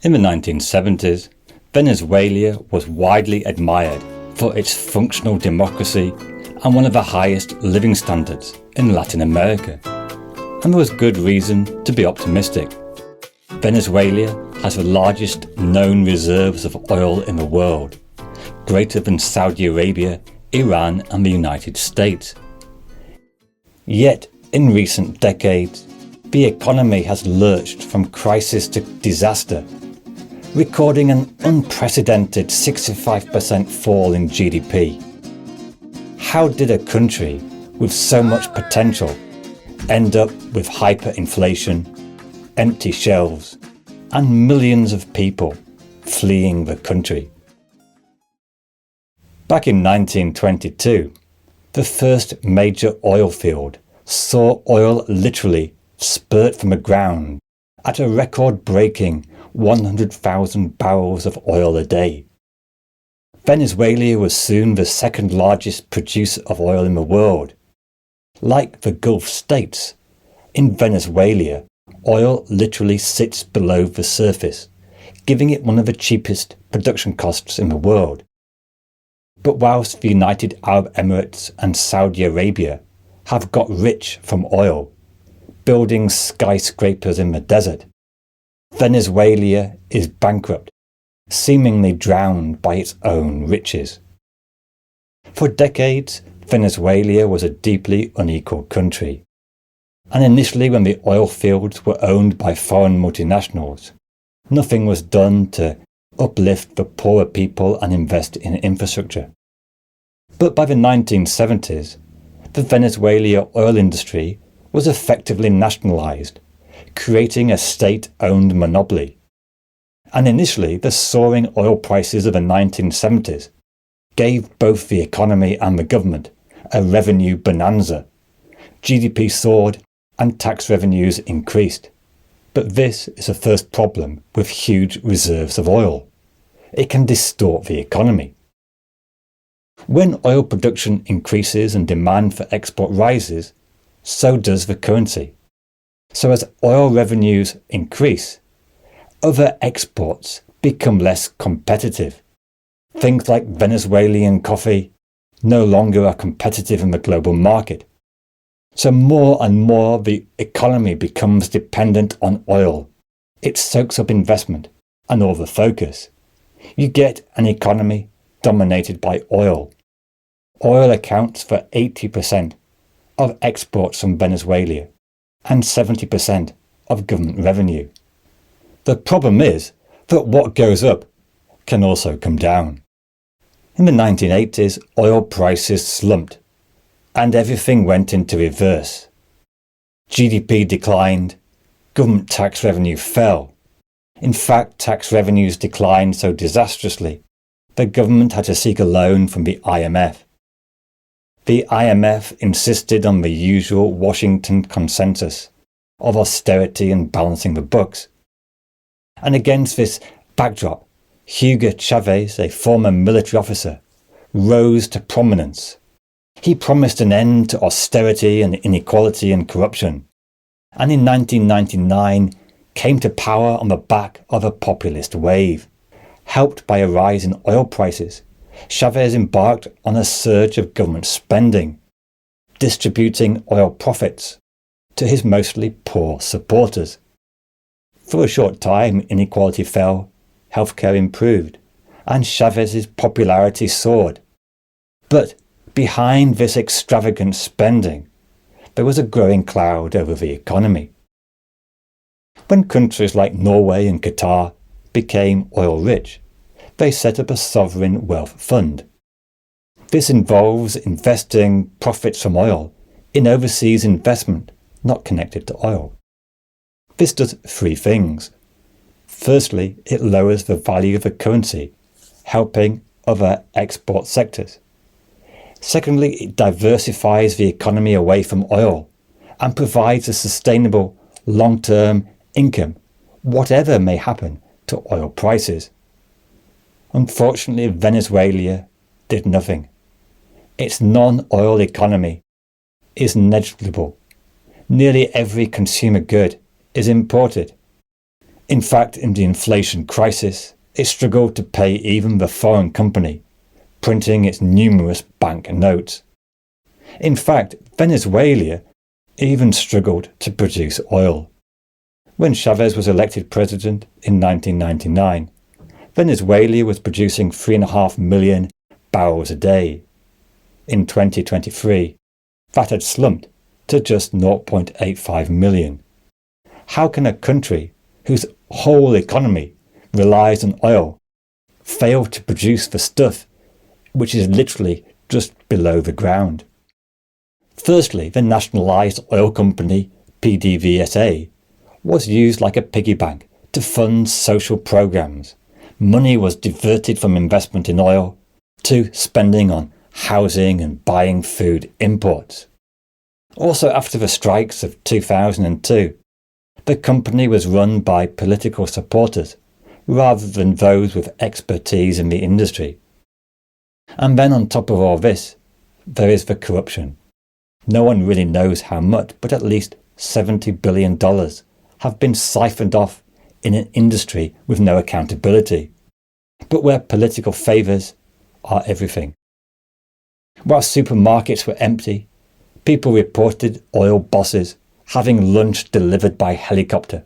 In the 1970s, Venezuela was widely admired for its functional democracy and one of the highest living standards in Latin America. And there was good reason to be optimistic. Venezuela has the largest known reserves of oil in the world, greater than Saudi Arabia, Iran and the United States. Yet, in recent decades, the economy has lurched from crisis to disaster, recording an unprecedented 65% fall in GDP. How did a country with so much potential end up with hyperinflation, empty shelves, and millions of people fleeing the country? Back in 1922, the first major oil field saw oil literally spurt from the ground at a record-breaking 100,000 barrels of oil a day. Venezuela was soon the second largest producer of oil in the world. Like the Gulf states, in Venezuela, oil literally sits below the surface, giving it one of the cheapest production costs in the world. But whilst the United Arab Emirates and Saudi Arabia have got rich from oil, building skyscrapers in the desert, Venezuela is bankrupt, seemingly drowned by its own riches. For decades, Venezuela was a deeply unequal country, and initially when the oil fields were owned by foreign multinationals, nothing was done to uplift the poorer people and invest in infrastructure. But by the 1970s, the Venezuela oil industry was effectively nationalised, creating a state-owned monopoly. And initially, the soaring oil prices of the 1970s gave both the economy and the government a revenue bonanza. GDP soared and tax revenues increased. But this is the first problem with huge reserves of oil. It can distort the economy. When oil production increases and demand for export rises, so does the currency. So as oil revenues increase, other exports become less competitive. Things like Venezuelan coffee no longer are competitive in the global market. So more and more the economy becomes dependent on oil. It soaks up investment and all the focus. You get an economy dominated by oil. Oil accounts for 80% of exports from Venezuela and 70% of government revenue. The problem is that what goes up can also come down. In the 1980s, oil prices slumped and everything went into reverse. GDP declined, government tax revenue fell. In fact, tax revenues declined so disastrously, the government had to seek a loan from the IMF. The IMF insisted on the usual Washington consensus of austerity and balancing the books. And against this backdrop, Hugo Chavez, a former military officer, rose to prominence. He promised an end to austerity and inequality and corruption, and in 1999 came to power on the back of a populist wave. Helped by a rise in oil prices, Chavez embarked on a surge of government spending, distributing oil profits to his mostly poor supporters. For a short time, inequality fell, healthcare improved, and Chavez's popularity soared. But behind this extravagant spending, there was a growing cloud over the economy. When countries like Norway and Qatar became oil-rich, they set up a sovereign wealth fund. This involves investing profits from oil in overseas investment not connected to oil. This does three things. Firstly, it lowers the value of the currency, helping other export sectors. Secondly, it diversifies the economy away from oil and provides a sustainable long-term income, whatever may happen to oil prices. Unfortunately, Venezuela did nothing. Its non-oil economy is negligible. Nearly every consumer good is imported. In fact, in the inflation crisis, it struggled to pay even the foreign company, printing its numerous bank notes. In fact, Venezuela even struggled to produce oil. When Chavez was elected president in 1999, Venezuela was producing 3.5 million barrels a day. In 2023, that had slumped to just 0.85 million. How can a country whose whole economy relies on oil fail to produce the stuff which is literally just below the ground? Firstly, the nationalised oil company PDVSA was used like a piggy bank to fund social programmes. Money was diverted from investment in oil to spending on housing and buying food imports. Also, after the strikes of 2002, the company was run by political supporters rather than those with expertise in the industry. And then on top of all this, there is the corruption. No one really knows how much, but at least $70 billion have been siphoned off in an industry with no accountability, but where political favours are everything. While supermarkets were empty, people reported oil bosses having lunch delivered by helicopter.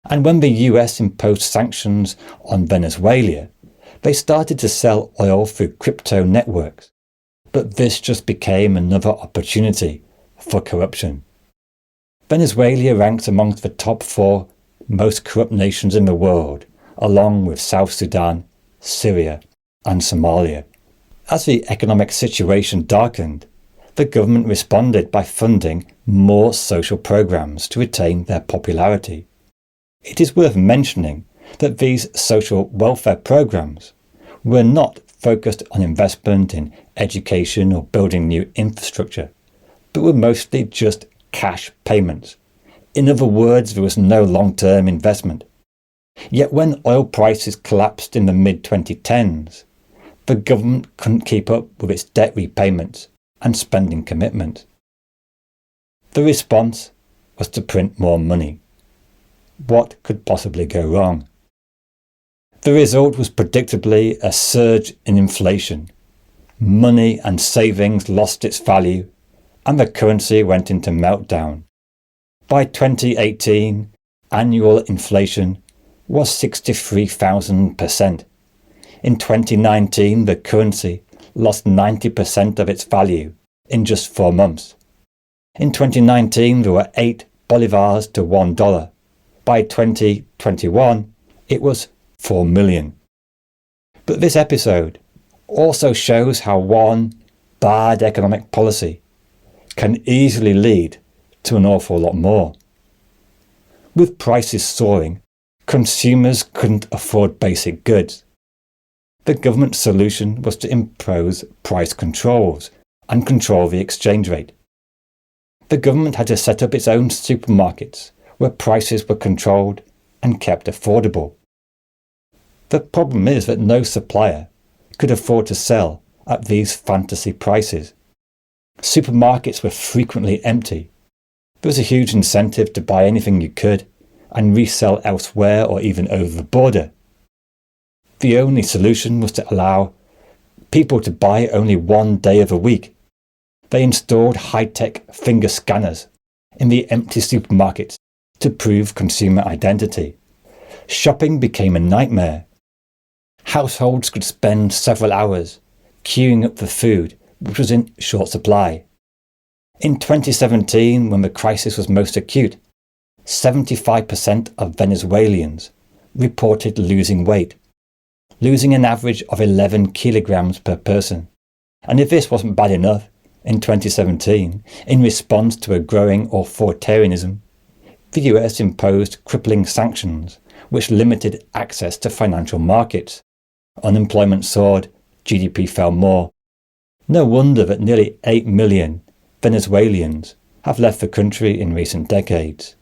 And when the US imposed sanctions on Venezuela, they started to sell oil through crypto networks. But this just became another opportunity for corruption. Venezuela ranks amongst the top 4 most corrupt nations in the world, along with South Sudan, Syria, and Somalia. As the economic situation darkened, the government responded by funding more social programs to retain their popularity. It is worth mentioning that these social welfare programs were not focused on investment in education or building new infrastructure, but were mostly just cash payments. In other words, there was no long-term investment. Yet when oil prices collapsed in the mid-2010s, the government couldn't keep up with its debt repayments and spending commitments. The response was to print more money. What could possibly go wrong? The result was predictably a surge in inflation. Money and savings lost its value, and the currency went into meltdown. By 2018, annual inflation was 63,000%. In 2019, the currency lost 90% of its value in just 4 months. In 2019, there were 8 bolivars to $1. By 2021, it was 4 million. But this episode also shows how one bad economic policy can easily lead to an awful lot more. With prices soaring, consumers couldn't afford basic goods. The government solution was to impose price controls and control the exchange rate. The government had to set up its own supermarkets where prices were controlled and kept affordable. The problem is that no supplier could afford to sell at these fantasy prices. Supermarkets were frequently empty. There was a huge incentive to buy anything you could and resell elsewhere or even over the border. The only solution was to allow people to buy only 1 day of a week. They installed high-tech finger scanners in the empty supermarkets to prove consumer identity. Shopping became a nightmare. Households could spend several hours queuing up for food which was in short supply. In 2017, when the crisis was most acute, 75% of Venezuelans reported losing weight, losing an average of 11 kilograms per person. And if this wasn't bad enough, in 2017, in response to a growing authoritarianism, the US imposed crippling sanctions which limited access to financial markets. Unemployment soared, GDP fell more. No wonder that nearly 8 million Venezuelans have left the country in recent decades.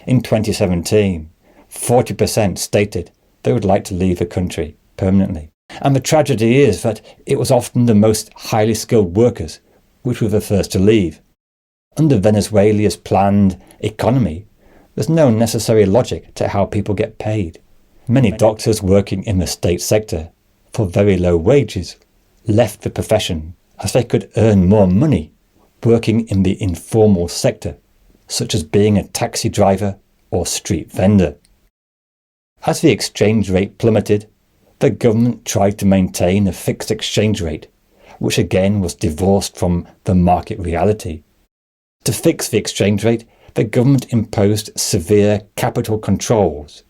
In 2017, 40% stated they would like to leave the country permanently. And the tragedy is that it was often the most highly skilled workers which were the first to leave. Under Venezuela's planned economy, There's no necessary logic to how people get paid. Many doctors working in the state sector for very low wages left the profession as they could earn more money working in the informal sector, such as being a taxi driver or street vendor. As the exchange rate plummeted, the government tried to maintain a fixed exchange rate, which again was divorced from the market reality. To fix the exchange rate, the government imposed severe capital controls.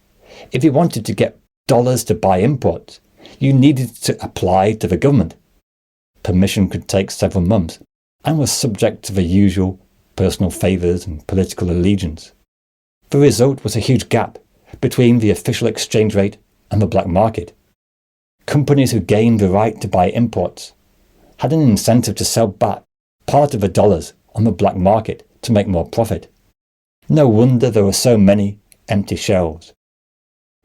If you wanted to get dollars to buy imports, you needed to apply to the government. Permission could take several months and was subject to the usual personal favours and political allegiance. The result was a huge gap between the official exchange rate and the black market. Companies who gained the right to buy imports had an incentive to sell back part of the dollars on the black market to make more profit. No wonder there were so many empty shelves.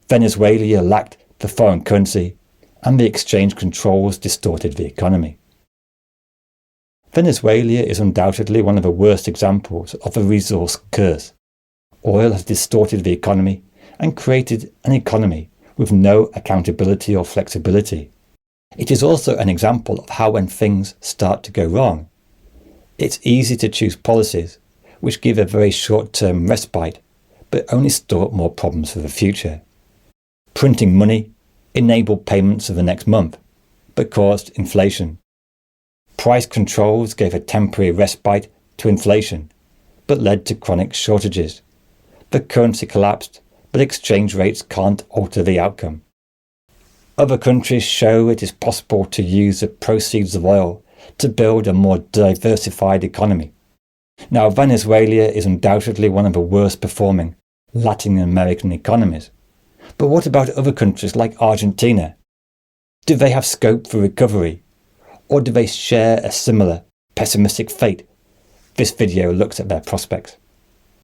Venezuela lacked the foreign currency, and the exchange controls distorted the economy. Venezuela is undoubtedly one of the worst examples of a resource curse. Oil has distorted the economy and created an economy with no accountability or flexibility. It is also an example of how when things start to go wrong, it's easy to choose policies which give a very short-term respite but only store up more problems for the future. Printing money enabled payments of the next month but caused inflation. Price controls gave a temporary respite to inflation but led to chronic shortages. The currency collapsed, but exchange rates can't alter the outcome. Other countries show it is possible to use the proceeds of oil to build a more diversified economy. Now, Venezuela is undoubtedly one of the worst performing Latin American economies. But what about other countries like Argentina? Do they have scope for recovery? Or do they share a similar pessimistic fate? This video looks at their prospects.